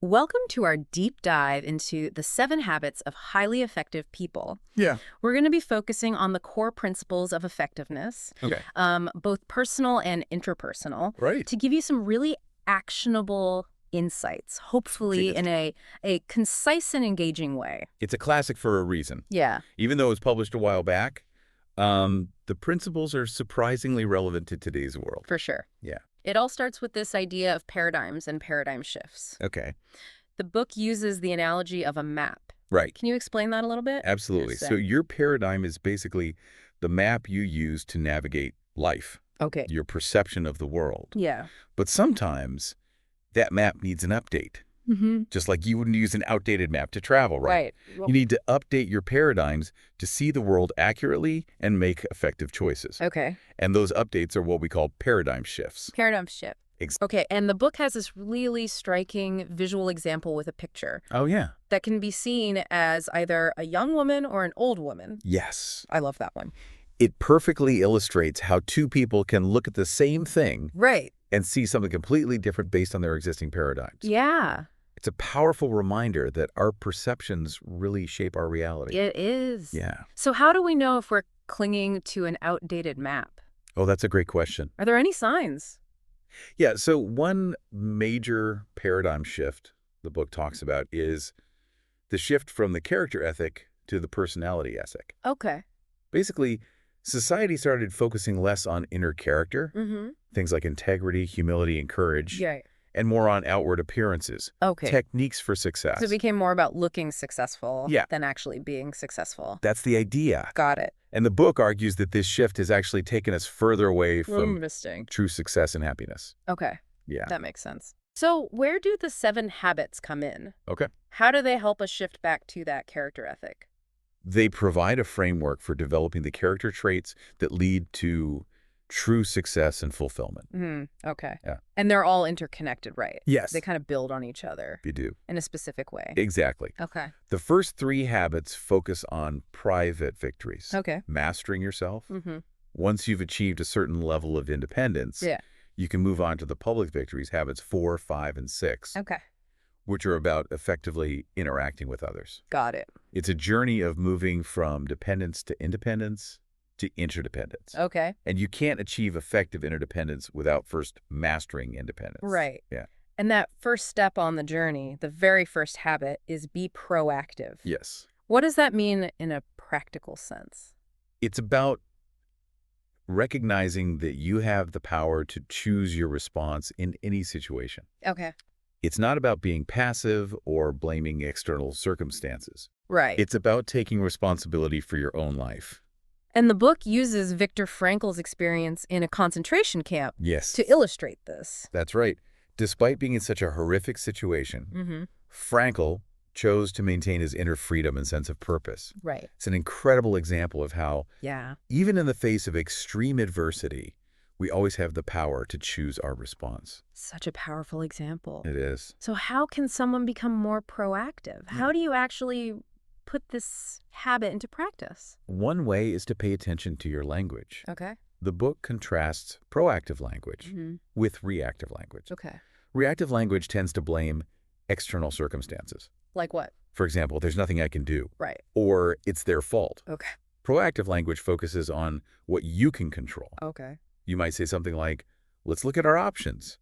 Welcome to our deep dive into the 7 habits of highly effective people. Yeah. We're going to be focusing on the core principles of effectiveness, Okay. both personal and interpersonal, Right. to give you some really actionable insights, hopefully in a concise and engaging way. It's a classic for a reason. Yeah. Even though it was published a while back, the principles are surprisingly relevant to today's world. For sure. Yeah. It all starts with this idea of paradigms and paradigm shifts. Okay. The book uses the analogy of a map. Right. Can you explain that a little bit? Absolutely. So your paradigm is basically the map you use to navigate life, Okay. your perception of the world. Yeah. But sometimes that map needs an update, just like you wouldn't use an outdated map to travel, right? Well, You need to update your paradigms to see the world accurately and make effective choices. okay. And those updates are what we call paradigm shifts. Paradigm shift. Okay, and the book has this really striking visual example with a picture Oh, yeah. that can be seen as either a young woman or an old woman. Yes. I love that one. It perfectly illustrates how two people can look at the same thing Right. and see something completely different based on their existing paradigms. Yeah, It's a powerful reminder that our perceptions really shape our reality. it is. Yeah. So how do we know if we're clinging to an outdated map? Oh, that's a great question. Are there any signs? Yeah, so one major paradigm shift the book talks about is the shift from the character ethic to the personality ethic. Okay. Basically, society started focusing less on inner character, things like integrity, humility, and courage, Yeah. and more on outward appearances, Okay. techniques for success. So it became more about looking successful Yeah. than actually being successful. That's the idea. Got it. And the book argues that this shift has actually taken us further away from Interesting. true success and happiness. Okay. Yeah. That makes sense. So where do the 7 habits come in? Okay. How do they help us shift back to that character ethic? They provide a framework for developing the character traits that lead to true success and fulfillment. Okay. Yeah. And they're all interconnected, right? Yes. They kind of build on each other You do. in a specific way. Exactly. Okay. The first 3 habits focus on private victories. Okay. Mastering yourself. Once you've achieved a certain level of independence, Yeah. you can move on to the public victories, habits 4, 5, and 6, Okay. which are about effectively interacting with others. Got it. It's a journey of moving from dependence to independence to interdependence. Okay. And you can't achieve effective interdependence without first mastering independence. Right. Yeah. And that first step on the journey, the very first habit, is be proactive. Yes. What does that mean in a practical sense? It's about recognizing that you have the power to choose your response in any situation. Okay. It's not about being passive or blaming external circumstances. Right. It's about taking responsibility for your own life. And the book uses Viktor Frankl's experience in a concentration camp Yes. to illustrate this. That's right. Despite being in such a horrific situation, Frankl chose to maintain his inner freedom and sense of purpose. Right. It's an incredible example of how, Yeah. even in the face of extreme adversity, we always have the power to choose our response. Such a powerful example. It is. So how can someone become more proactive? How do you actually put this habit into practice? One way is to pay attention to your language. Okay. The book contrasts proactive language with reactive language. Okay. Reactive language tends to blame external circumstances. Like what? For example, there's nothing I can do, Right. or it's their fault. Okay. Proactive language focuses on what you can control. Okay. You might say something like, let's look at our options,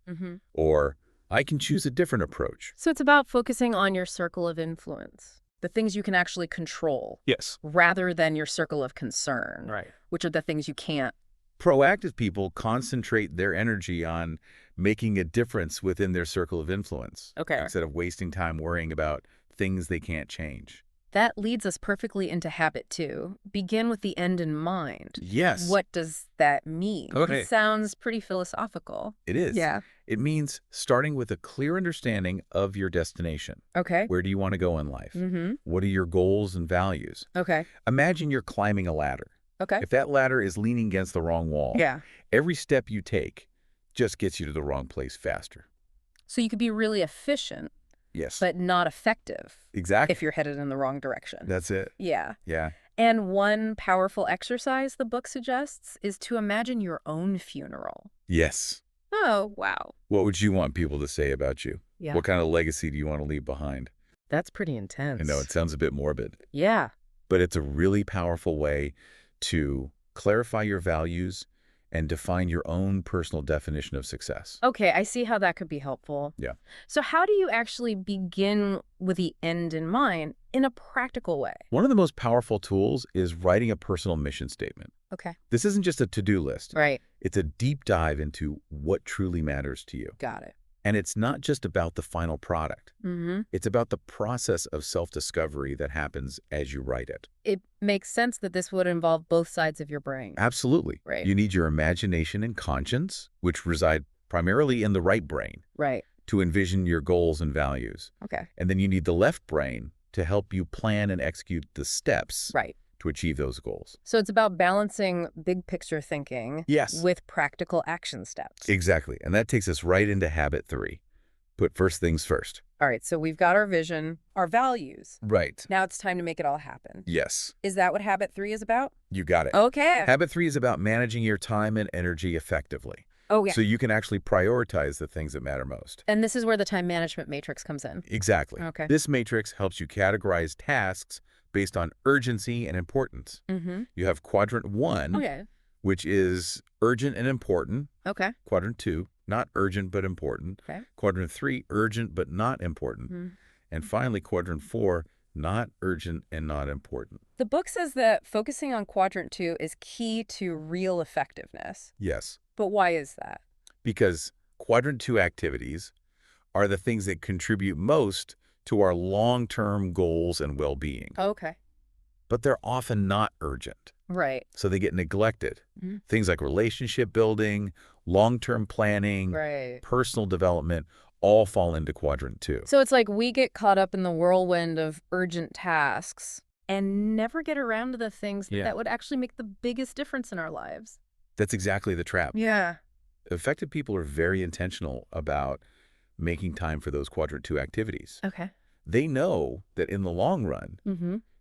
or I can choose a different approach. So it's about focusing on your circle of influence, the things you can actually control, Yes. rather than your circle of concern, Right. which are the things you can't. Proactive people concentrate their energy on making a difference within their circle of influence. Okay. Instead of wasting time worrying about things they can't change. That leads us perfectly into habit 2. Begin with the end in mind. Yes. What does that mean? Okay. It sounds pretty philosophical. It is. Yeah. It means starting with a clear understanding of your destination. Okay. Where do you want to go in life? What are your goals and values? Okay. Imagine you're climbing a ladder. Okay. If that ladder is leaning against the wrong wall, Yeah. every step you take just gets you to the wrong place faster. So you could be really efficient, Yes. but not effective Exactly. if you're headed in the wrong direction. That's it. Yeah. Yeah. And one powerful exercise the book suggests is to imagine your own funeral. Yes. Oh, wow. What would you want people to say about you? Yeah. What kind of legacy do you want to leave behind? That's pretty intense. I know it sounds a bit morbid. Yeah. But it's a really powerful way to clarify your values and define your own personal definition of success. Okay, I see how that could be helpful. Yeah. So how do you actually begin with the end in mind in a practical way? One of the most powerful tools is writing a personal mission statement. Okay. This isn't just a to-do list. Right. It's a deep dive into what truly matters to you. Got it. And it's not just about the final product. It's about the process of self-discovery that happens as you write it. It makes sense that this would involve both sides of your brain. Absolutely. Right. You need your imagination and conscience, which reside primarily in the right brain, Right. to envision your goals and values. Okay. And then you need the left brain to help you plan and execute the steps Right. to achieve those goals. So it's about balancing big picture thinking Yes. with practical action steps. Exactly. And that takes us right into habit 3. Put first things first. All right, so we've got our vision, our values. Right. Now it's time to make it all happen. Yes. Is that what habit 3 is about? You got it. Okay. Habit 3 is about managing your time and energy effectively. Oh, yeah. So you can actually prioritize the things that matter most. And this is where the time management matrix comes in. Exactly. Okay. This matrix helps you categorize tasks based on urgency and importance. You have quadrant 1, Okay. which is urgent and important. Okay. Quadrant 2, not urgent but important. Okay. Quadrant 3, urgent but not important. And finally, quadrant 4, not urgent and not important. The book says that focusing on quadrant 2 is key to real effectiveness. Yes, But why is that? because quadrant 2 activities are the things that contribute most to our long-term goals and well-being. Okay. But they're often not urgent, Right. so they get neglected. Things like relationship building, long-term planning, Right. personal development, all fall into quadrant 2. So it's like we get caught up in the whirlwind of urgent tasks and never get around to the things that would actually make the biggest difference in our lives. That's exactly the trap. Yeah. Effective people are very intentional about making time for those quadrant 2 activities. Okay. They know that in the long run,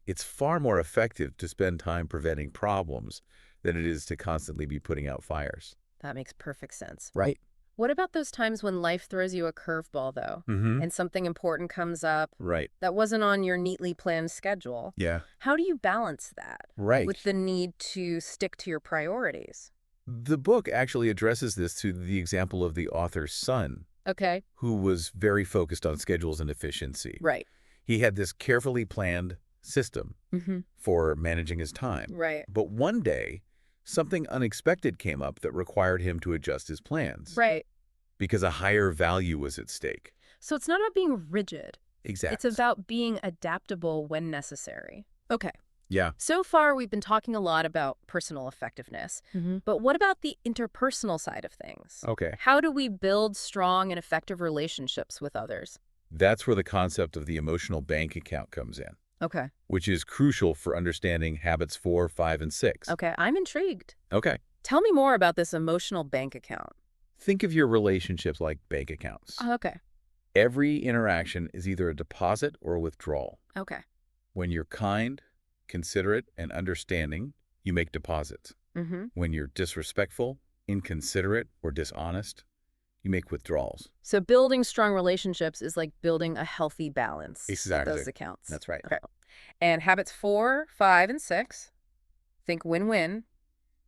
it's far more effective to spend time preventing problems than it is to constantly be putting out fires. That makes perfect sense. Right. What about those times when life throws you a curveball, though, and something important comes up Right. that wasn't on your neatly planned schedule? Yeah. How do you balance that Right. with the need to stick to your priorities? The book actually addresses this through the example of the author's son, Okay. who was very focused on schedules and efficiency. Right. He had this carefully planned system for managing his time. Right. But one day, something unexpected came up that required him to adjust his plans. Right. Because a higher value was at stake. So it's not about being rigid. Exactly. It's about being adaptable when necessary. Okay. Yeah. So far, we've been talking a lot about personal effectiveness. But what about the interpersonal side of things? Okay. How do we build strong and effective relationships with others? That's where the concept of the emotional bank account comes in, Okay. which is crucial for understanding habits 4, 5, and 6. Okay, I'm intrigued. Okay. Tell me more about this emotional bank account. Think of your relationships like bank accounts. Okay. Every interaction is either a deposit or a withdrawal. Okay. When you're kind, considerate, and understanding, you make deposits. When you're disrespectful, inconsiderate, or dishonest, you make withdrawals. So building strong relationships is like building a healthy balance Exactly. with those accounts. That's right. Okay. And habits 4, 5, and 6, think win-win,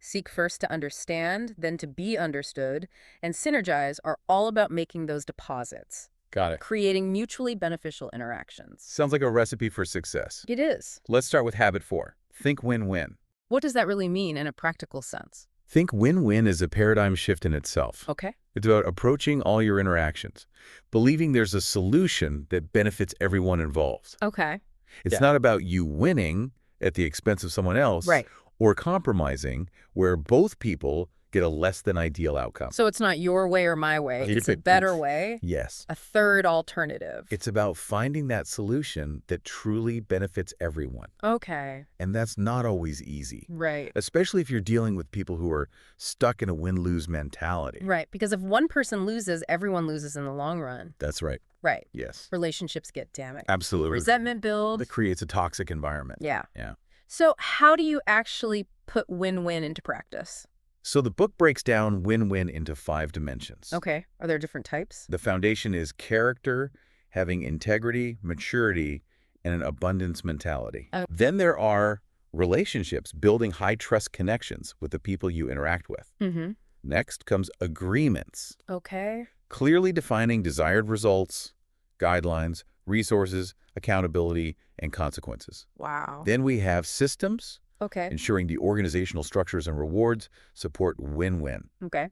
seek first to understand, then to be understood, and synergize are all about making those deposits, Got it. creating mutually beneficial interactions. Sounds like a recipe for success. It is. Let's start with habit 4. Think win-win. What does that really mean in a practical sense? Think win-win is a paradigm shift in itself. Okay. It's about approaching all your interactions, believing there's a solution that benefits everyone involved. Okay. It's not about you winning at the expense of someone else, Right. or compromising where both people get a less than ideal outcome. So it's not your way or my way. It's a better way, Yes. a third alternative. It's about finding that solution that truly benefits everyone. Okay. And that's not always easy, Right. especially if you're dealing with people who are stuck in a win-lose mentality. Right. Because if one person loses, everyone loses in the long run. That's right. Right. Yes. Relationships get damaged. Absolutely. Resentment builds. That creates a toxic environment. Yeah. Yeah. So how do you actually put win-win into practice? So the book breaks down win-win into 5 dimensions. Okay. Are there different types? The foundation is character, having integrity, maturity, and an abundance mentality. Oh. Then there are relationships, building high-trust connections with the people you interact with. Mm-hmm. Next comes agreements, Okay. clearly defining desired results, guidelines, resources, accountability, and consequences. Wow. Then we have systems, Okay. ensuring the organizational structures and rewards support win-win. Okay.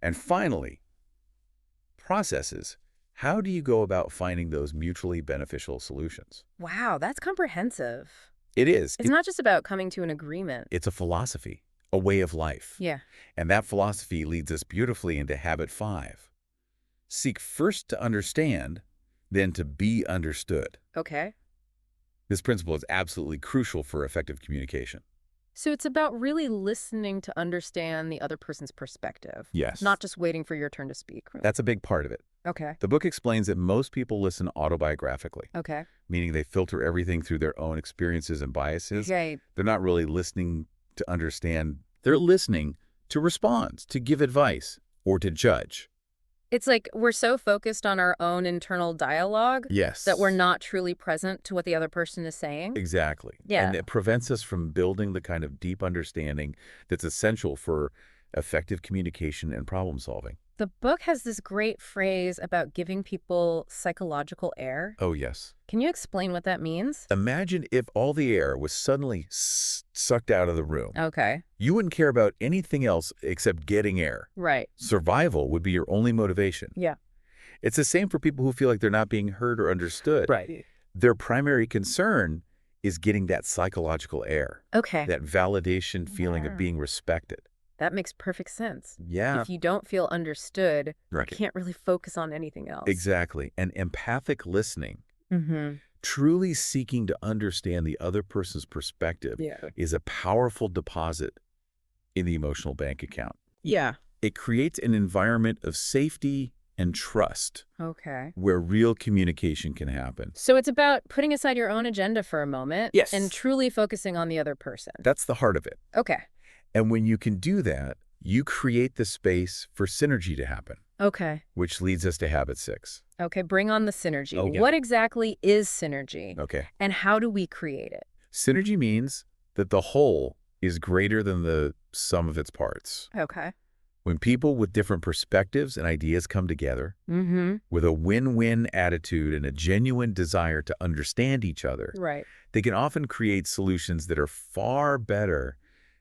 And finally, processes. How do you go about finding those mutually beneficial solutions? Wow, that's comprehensive. It is. It's not just about coming to an agreement. It's a philosophy, a way of life. Yeah. And that philosophy leads us beautifully into habit 5. Seek first to understand, then to be understood. Okay. This principle is absolutely crucial for effective communication. So it's about really listening to understand the other person's perspective. Yes. Not just waiting for your turn to speak. That's a big part of it. Okay. The book explains that most people listen autobiographically, Okay. meaning they filter everything through their own experiences and biases. Okay. They're not really listening to understand. They're listening to respond, to give advice, or to judge. It's like we're so focused on our own internal dialogue Yes. that we're not truly present to what the other person is saying. Exactly. Yeah. And it prevents us from building the kind of deep understanding that's essential for effective communication and problem solving. The book has this great phrase about giving people psychological air. Oh, yes. Can you explain what that means? Imagine if all the air was suddenly sucked out of the room. Okay. You wouldn't care about anything else except getting air. Right. Survival would be your only motivation. Yeah. It's the same for people who feel like they're not being heard or understood. Right. Their primary concern is getting that psychological air, Okay. that validation feeling Yeah. of being respected. That makes perfect sense. Yeah. If you don't feel understood, Right. you can't really focus on anything else. Exactly. And empathic listening, Mm-hmm. truly seeking to understand the other person's perspective, Yeah. is a powerful deposit in the emotional bank account. Yeah. It creates an environment of safety and trust Okay. where real communication can happen. So it's about putting aside your own agenda for a moment. Yes. And truly focusing on the other person. That's the heart of it. Okay. And when you can do that, you create the space for synergy to happen, Okay. which leads us to habit 6. Okay. Bring on the synergy. Oh, yeah. What exactly is synergy? Okay. And how do we create it? Synergy means that the whole is greater than the sum of its parts. Okay. When people with different perspectives and ideas come together Mm-hmm. with a win-win attitude and a genuine desire to understand each other, Right. they can often create solutions that are far better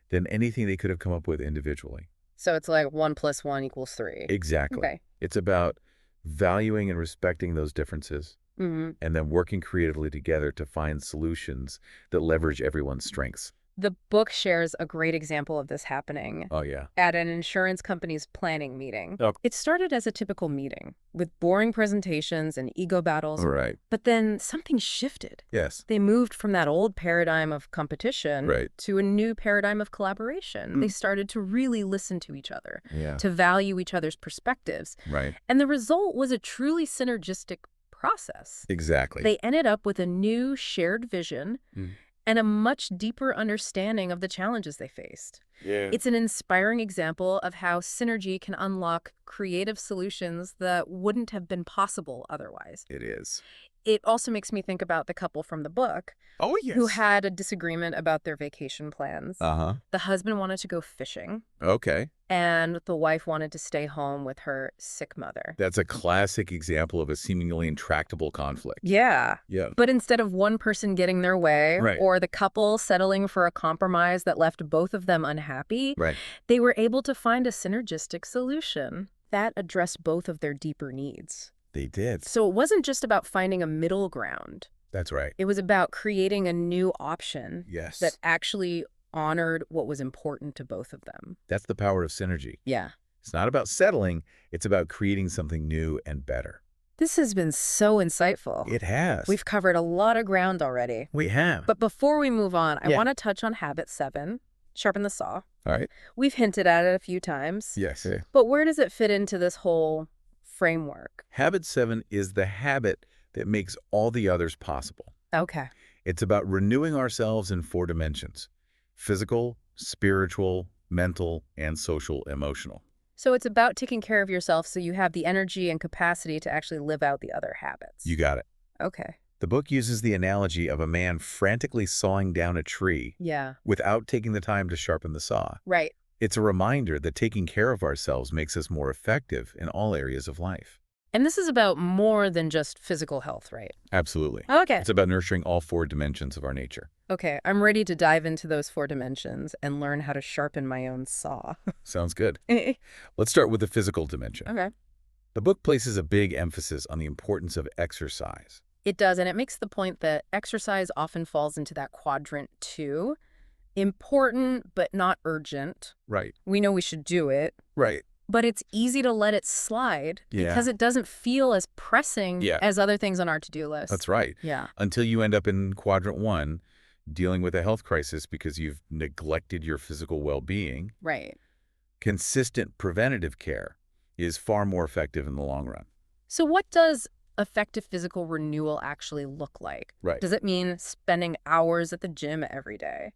than anything they could have come up with individually. So it's like 1 + 1 = 3. Exactly. Okay. It's about valuing and respecting those differences Mm-hmm. and then working creatively together to find solutions that leverage everyone's strengths. The book shares a great example of this happening Oh, yeah. at an insurance company's planning meeting. Oh. It started as a typical meeting with boring presentations and ego battles, All right. but then something shifted. Yes. They moved from that old paradigm of competition Right. to a new paradigm of collaboration. Mm. They started to really listen to each other, Yeah. to value each other's perspectives. Right. And the result was a truly synergistic process. Exactly. They ended up with a new shared vision Mm. and a much deeper understanding of the challenges they faced. Yeah. It's an inspiring example of how synergy can unlock creative solutions that wouldn't have been possible otherwise. It is. It also makes me think about the couple from the book Oh, yes. who had a disagreement about their vacation plans. Uh-huh. The husband wanted to go fishing, Okay. and the wife wanted to stay home with her sick mother. That's a classic example of a seemingly intractable conflict. Yeah. Yeah. But instead of one person getting their way, Right. or the couple settling for a compromise that left both of them unhappy, Right. they were able to find a synergistic solution that addressed both of their deeper needs. They did. So it wasn't just about finding a middle ground. That's right. It was about creating a new option Yes. that actually honored what was important to both of them. That's the power of synergy. Yeah. It's not about settling. It's about creating something new and better. This has been so insightful. It has. We've covered a lot of ground already. We have. But before we move on, I Yeah. want to touch on habit 7, sharpen the saw. All right. We've hinted at it a few times. Yes. But where does it fit into this whole framework? Habit 7 is the habit that makes all the others possible. Okay. It's about renewing ourselves in 4 dimensions: physical, spiritual, mental, and social emotional. So it's about taking care of yourself so you have the energy and capacity to actually live out the other habits. You got it. Okay. The book uses the analogy of a man frantically sawing down a tree Yeah. without taking the time to sharpen the saw. Right. It's a reminder that taking care of ourselves makes us more effective in all areas of life. And this is about more than just physical health, right? Absolutely. Okay. It's about nurturing all 4 dimensions of our nature. Okay, I'm ready to dive into those 4 dimensions and learn how to sharpen my own saw. Sounds good. Okay. Let's start with the physical dimension. The book places a big emphasis on the importance of exercise. It does, and it makes the point that exercise often falls into that quadrant 2. Important, but not urgent. Right. We know we should do it, Right. but it's easy to let it slide because it doesn't feel as pressing as other things on our to-do list. That's right. Yeah. Until you end up in quadrant 1, dealing with a health crisis because you've neglected your physical well-being. Right. Consistent preventative care is far more effective in the long run. So what does effective physical renewal actually look like? Right. Does it mean spending hours at the gym every day?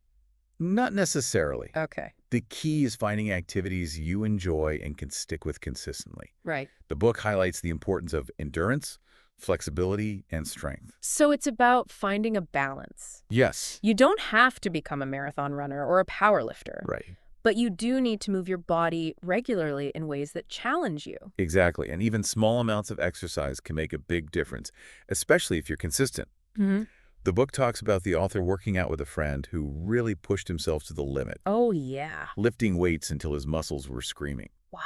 Not necessarily. Okay. The key is finding activities you enjoy and can stick with consistently. Right. The book highlights the importance of endurance, flexibility, and strength. So it's about finding a balance. Yes. You don't have to become a marathon runner or a power lifter. Right. But you do need to move your body regularly in ways that challenge you. Exactly. And even small amounts of exercise can make a big difference, especially if you're consistent. Mm-hmm. The book talks about the author working out with a friend who really pushed himself to the limit, Oh, yeah. lifting weights until his muscles were screaming. Wow.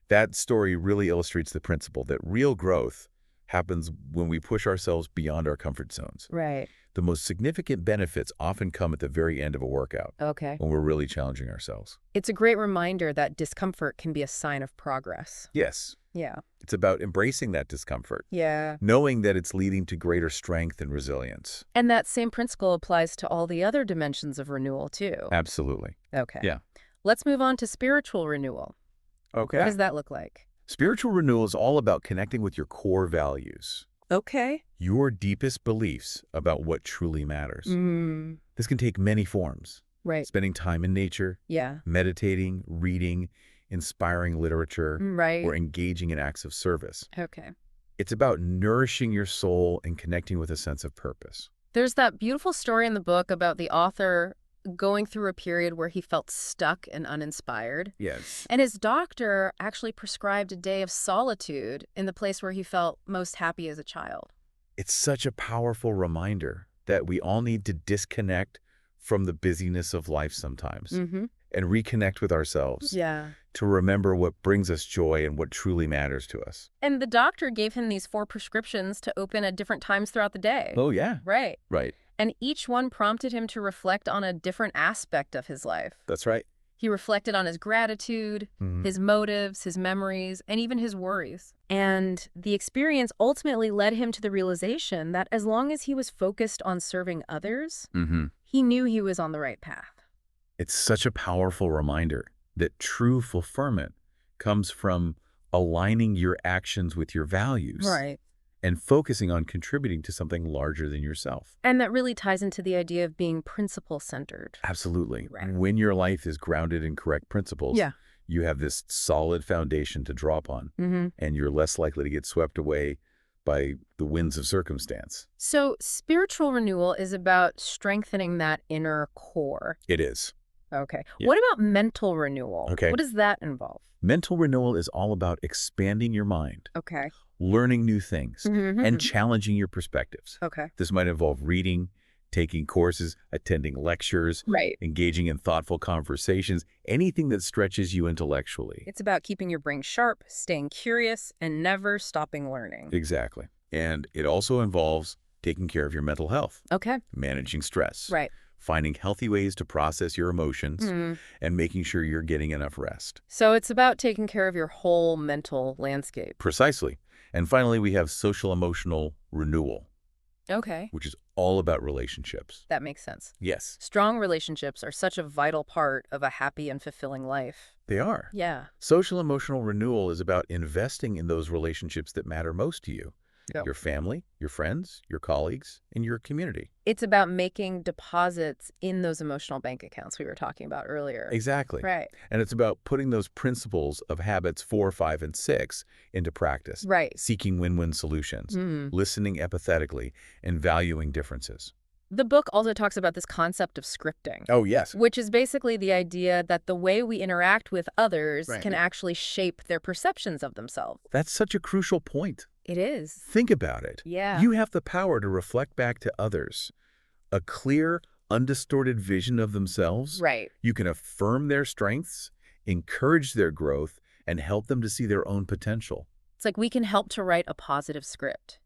That story really illustrates the principle that real growth happens when we push ourselves beyond our comfort zones. Right. The most significant benefits often come at the very end of a workout, Okay. when we're really challenging ourselves. It's a great reminder that discomfort can be a sign of progress. Yes, Yeah. it's about embracing that discomfort, Yeah. knowing that it's leading to greater strength and resilience. And that same principle applies to all the other dimensions of renewal, too. Absolutely. Okay. Yeah. Let's move on to spiritual renewal. Okay. What does that look like? Spiritual renewal is all about connecting with your core values, Okay. your deepest beliefs about what truly matters. This can take many forms. Right. Spending time in nature, Yeah. meditating, reading, inspiring literature, Right. or engaging in acts of service. Okay. It's about nourishing your soul and connecting with a sense of purpose. There's that beautiful story in the book about the author going through a period where he felt stuck and uninspired. Yes. And his doctor actually prescribed a day of solitude in the place where he felt most happy as a child. It's such a powerful reminder that we all need to disconnect from the busyness of life sometimes and reconnect with ourselves Yeah. to remember what brings us joy and what truly matters to us. And the doctor gave him these 4 prescriptions to open at different times throughout the day. Oh, yeah. Right. Right. And each one prompted him to reflect on a different aspect of his life. That's right. He reflected on his gratitude, his motives, his memories, and even his worries. And the experience ultimately led him to the realization that as long as he was focused on serving others, he knew he was on the right path. It's such a powerful reminder that true fulfillment comes from aligning your actions with your values. Right. And focusing on contributing to something larger than yourself. And that really ties into the idea of being principle-centered. Absolutely. Right. When your life is grounded in correct principles, Yeah. you have this solid foundation to draw upon, and you're less likely to get swept away by the winds of circumstance. So spiritual renewal is about strengthening that inner core. It is. Okay. Yeah. What about mental renewal? Okay. What does that involve? Mental renewal is all about expanding your mind, Okay. learning new things, and challenging your perspectives. Okay. This might involve reading, taking courses, attending lectures, Right. engaging in thoughtful conversations, anything that stretches you intellectually. It's about keeping your brain sharp, staying curious, and never stopping learning. Exactly. And it also involves taking care of your mental health, Okay. managing stress, Right. finding healthy ways to process your emotions, and making sure you're getting enough rest. So it's about taking care of your whole mental landscape. Precisely. And finally, we have social emotional renewal, Okay. which is all about relationships. That makes sense. Yes, Strong relationships are such a vital part of a happy and fulfilling life. they are. Yeah. Social emotional renewal is about investing in those relationships that matter most to you. Go. Your family, your friends, your colleagues, and your community. It's about making deposits in those emotional bank accounts we were talking about earlier. Exactly. Right. And it's about putting those principles of habits 4, 5, and 6 into practice. Right. Seeking win-win solutions, listening empathetically, and valuing differences. The book also talks about this concept of scripting. Oh, yes. Which is basically the idea that the way we interact with others Right. can actually shape their perceptions of themselves. That's such a crucial point. It is. Think about it. Yeah. You have the power to reflect back to others a clear, undistorted vision of themselves. Right. You can affirm their strengths, encourage their growth, and help them to see their own potential. It's like we can help to write a positive script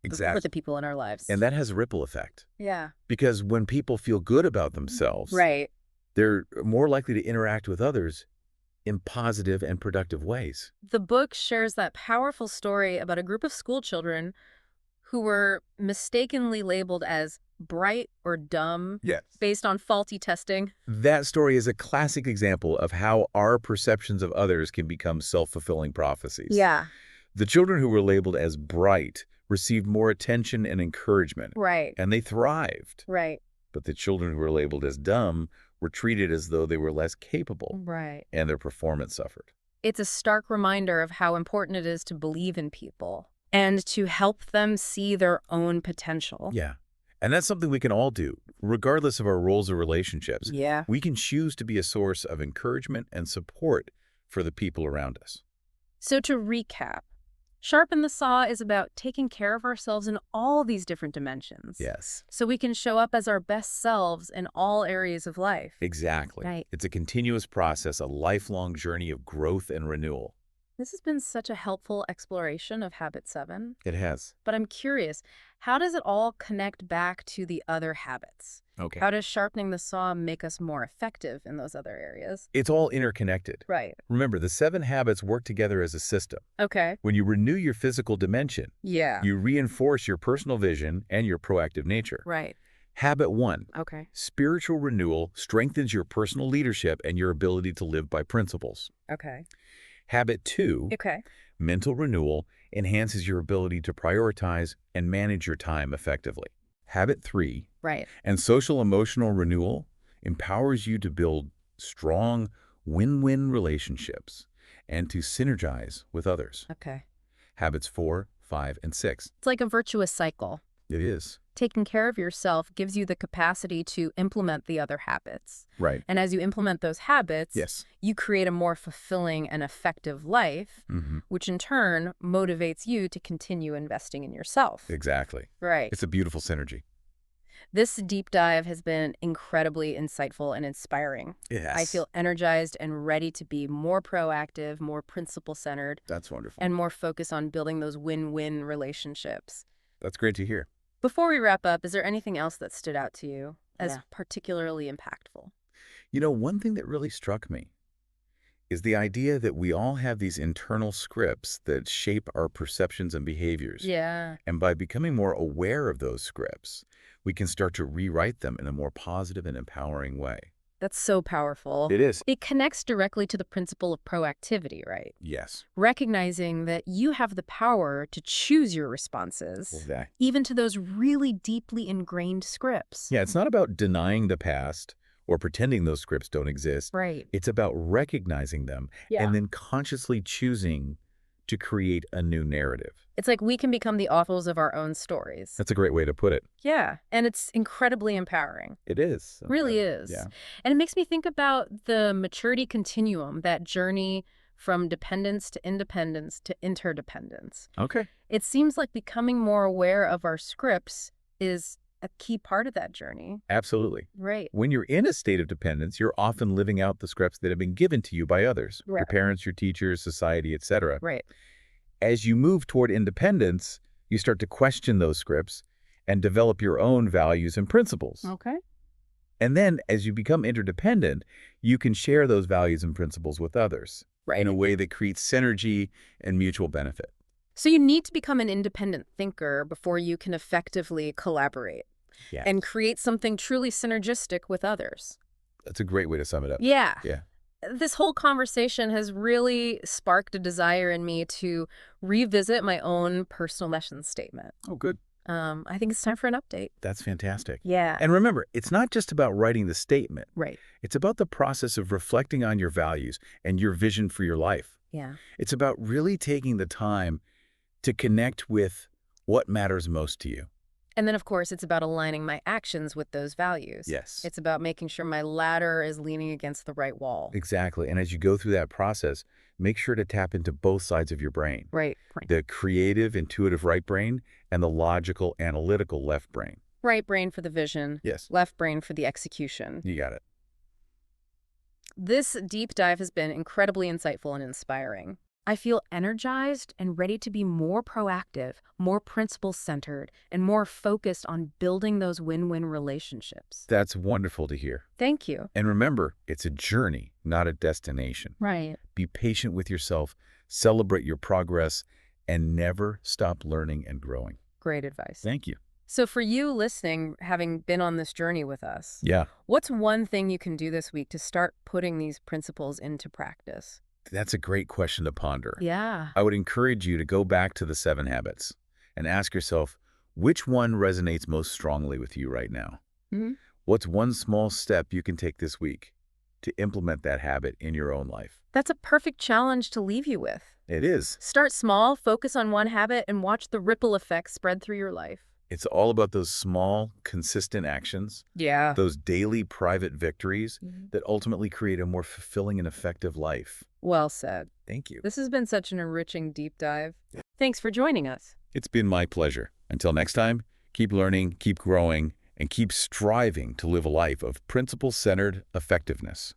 Exactly. with the people in our lives. And that has a ripple effect. Yeah. Because when people feel good about themselves, Right. they're more likely to interact with others in positive and productive ways. The book shares that powerful story about a group of school children who were mistakenly labeled as bright or dumb Yes. based on faulty testing. That story is a classic example of how our perceptions of others can become self-fulfilling prophecies. Yeah. The children who were labeled as bright received more attention and encouragement, Right. and they thrived. Right. But the children who were labeled as dumb were treated as though they were less capable, Right. and their performance suffered. It's a stark reminder of how important it is to believe in people and to help them see their own potential. Yeah. And that's something we can all do, regardless of our roles or relationships. Yeah. We can choose to be a source of encouragement and support for the people around us. So to recap, Sharpen the Saw is about taking care of ourselves in all these different dimensions. Yes. So we can show up as our best selves in all areas of life. Exactly. Right. It's a continuous process, a lifelong journey of growth and renewal. This has been such a helpful exploration of Habit 7. It has. But I'm curious, how does it all connect back to the other habits? Okay. How does sharpening the saw make us more effective in those other areas? It's all interconnected. Right. Remember, the 7 habits work together as a system. Okay. When you renew your physical dimension, Yeah. you reinforce your personal vision and your proactive nature. Right. Habit 1, Okay. spiritual renewal strengthens your personal leadership and your ability to live by principles. Okay. Habit 2, Okay. mental renewal enhances your ability to prioritize and manage your time effectively. Habit 3, Right. and social emotional renewal empowers you to build strong win-win relationships and to synergize with others. Okay. Habits 4, 5, and 6. It's like a virtuous cycle. It is. Taking care of yourself gives you the capacity to implement the other habits. Right. And as you implement those habits, Yes. you create a more fulfilling and effective life, which in turn motivates you to continue investing in yourself. Exactly. Right. It's a beautiful synergy. This deep dive has been incredibly insightful and inspiring. Yes. I feel energized and ready to be more proactive, more principle-centered, That's wonderful. and more focused on building those win-win relationships. That's great to hear. Before we wrap up, is there anything else that stood out to you as Yeah. particularly impactful? You know, one thing that really struck me is the idea that we all have these internal scripts that shape our perceptions and behaviors. Yeah. And by becoming more aware of those scripts, we can start to rewrite them in a more positive and empowering way. That's so powerful. It is. It connects directly to the principle of proactivity, right? Yes. Recognizing that you have the power to choose your responses, Yeah. even to those really deeply ingrained scripts. Yeah, it's not about denying the past or pretending those scripts don't exist. Right. It's about recognizing them Yeah. and then consciously choosing to create a new narrative. It's like we can become the authors of our own stories. That's a great way to put it. Yeah. And it's incredibly empowering. It is. Really is. Yeah. And it makes me think about the maturity continuum, that journey from dependence to independence to interdependence. Okay. It seems like becoming more aware of our scripts is a key part of that journey. Absolutely. Right. When you're in a state of dependence, you're often living out the scripts that have been given to you by others, your Right. parents, your teachers, society, etc. Right. As you move toward independence, you start to question those scripts and develop your own values and principles. Okay. And then as you become interdependent, you can share those values and principles with others Right. in a way that creates synergy and mutual benefit. So you need to become an independent thinker before you can effectively collaborate Yeah. and create something truly synergistic with others. That's a great way to sum it up. Yeah. Yeah. This whole conversation has really sparked a desire in me to revisit my own personal mission statement. Oh, good. I think it's time for an update. That's fantastic. Yeah. And remember, it's not just about writing the statement. Right. It's about the process of reflecting on your values and your vision for your life. Yeah. It's about really taking the time to connect with what matters most to you. And then, of course, it's about aligning my actions with those values. Yes. It's about making sure my ladder is leaning against the right wall. Exactly. And as you go through that process, make sure to tap into both sides of your brain. Right. The creative, intuitive right brain and the logical, analytical left brain. Right brain for the vision. Yes. Left brain for the execution. You got it. This deep dive has been incredibly insightful and inspiring. I feel energized and ready to be more proactive, more principle-centered, and more focused on building those win-win relationships. That's wonderful to hear. Thank you. And remember, it's a journey, not a destination. Right. Be patient with yourself, celebrate your progress, and never stop learning and growing. Great advice. Thank you. So for you listening, having been on this journey with us, Yeah, what's one thing you can do this week to start putting these principles into practice? that's a great question to ponder. Yeah. I would encourage you to go back to the 7 habits and ask yourself, which one resonates most strongly with you right now? Mm-hmm. What's one small step you can take this week to implement that habit in your own life? That's a perfect challenge to leave you with. It is. Start small, focus on one habit, and watch the ripple effects spread through your life. It's all about those small, consistent actions, Yeah. those daily private victories that ultimately create a more fulfilling and effective life. Well said. Thank you. This has been such an enriching deep dive. Thanks for joining us. It's been my pleasure. Until next time, keep learning, keep growing, and keep striving to live a life of principle-centered effectiveness.